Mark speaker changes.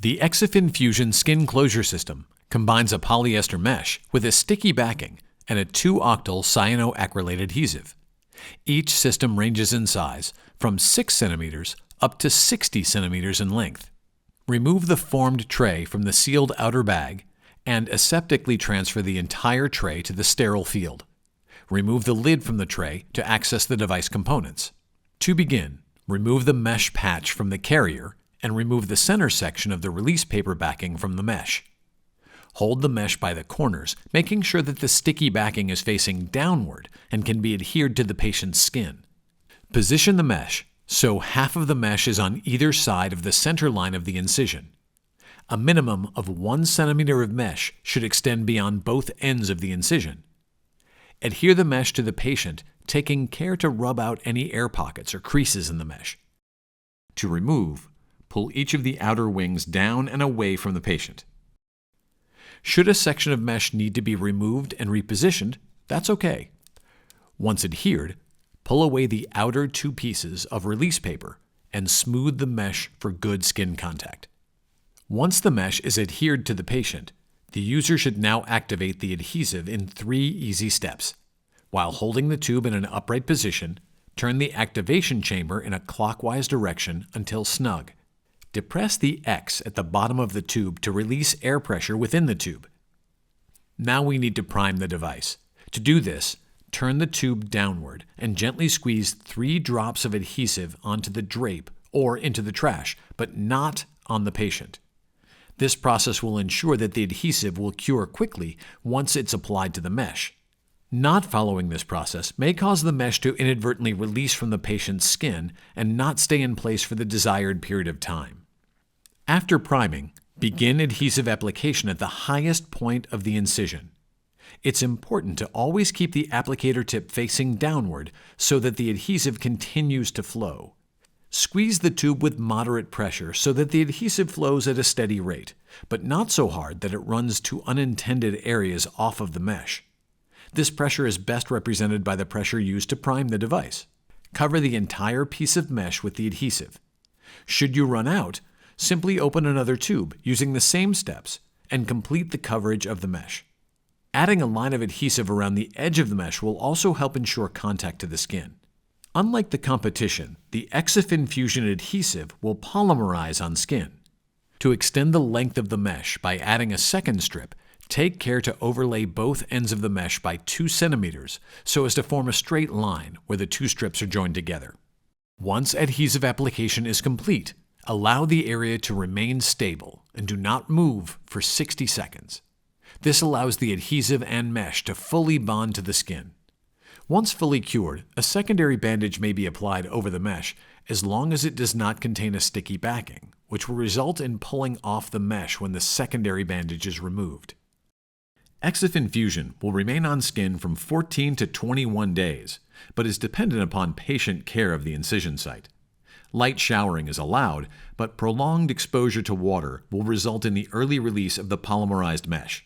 Speaker 1: The Exofin Fusion skin closure system combines a polyester mesh with a sticky backing and a 2-octyl cyanoacrylate adhesive. Each system ranges in size from 6 centimeters up to 60 centimeters in length. Remove the formed tray from the sealed outer bag and aseptically transfer the entire tray to the sterile field. Remove the lid from the tray to access the device components. To begin, remove the mesh patch from the carrier and remove the center section of the release paper backing from the mesh. Hold the mesh by the corners, making sure that the sticky backing is facing downward and can be adhered to the patient's skin. Position the mesh so half of the mesh is on either side of the center line of the incision. A minimum of 1 centimeter of mesh should extend beyond both ends of the incision. Adhere the mesh to the patient, taking care to rub out any air pockets or creases in the mesh. To remove, pull each of the outer wings down and away from the patient. Should a section of mesh need to be removed and repositioned, that's okay. Once adhered, pull away the outer 2 pieces of release paper and smooth the mesh for good skin contact. Once the mesh is adhered to the patient, the user should now activate the adhesive in 3 easy steps. While holding the tube in an upright position, turn the activation chamber in a clockwise direction until snug. Depress the X at the bottom of the tube to release air pressure within the tube. Now we need to prime the device. To do this, turn the tube downward and gently squeeze 3 drops of adhesive onto the drape or into the trash, but not on the patient. This process will ensure that the adhesive will cure quickly once it's applied to the mesh. Not following this process may cause the mesh to inadvertently release from the patient's skin and not stay in place for the desired period of time. After priming, begin adhesive application at the highest point of the incision. It's important to always keep the applicator tip facing downward so that the adhesive continues to flow. Squeeze the tube with moderate pressure so that the adhesive flows at a steady rate, but not so hard that it runs to unintended areas off of the mesh. This pressure is best represented by the pressure used to prime the device. Cover the entire piece of mesh with the adhesive. Should you run out, simply open another tube using the same steps and complete the coverage of the mesh. Adding a line of adhesive around the edge of the mesh will also help ensure contact to the skin. Unlike the competition, the Exofin Fusion adhesive will polymerize on skin. To extend the length of the mesh by adding a second strip, take care to overlay both ends of the mesh by 2 centimeters so as to form a straight line where the 2 strips are joined together. Once adhesive application is complete, allow the area to remain stable and do not move for 60 seconds. This allows the adhesive and mesh to fully bond to the skin. Once fully cured, a secondary bandage may be applied over the mesh as long as it does not contain a sticky backing, which will result in pulling off the mesh when the secondary bandage is removed. Exofin Fusion will remain on skin from 14 to 21 days, but is dependent upon patient care of the incision site. Light showering is allowed, but prolonged exposure to water will result in the early release of the polymerized mesh.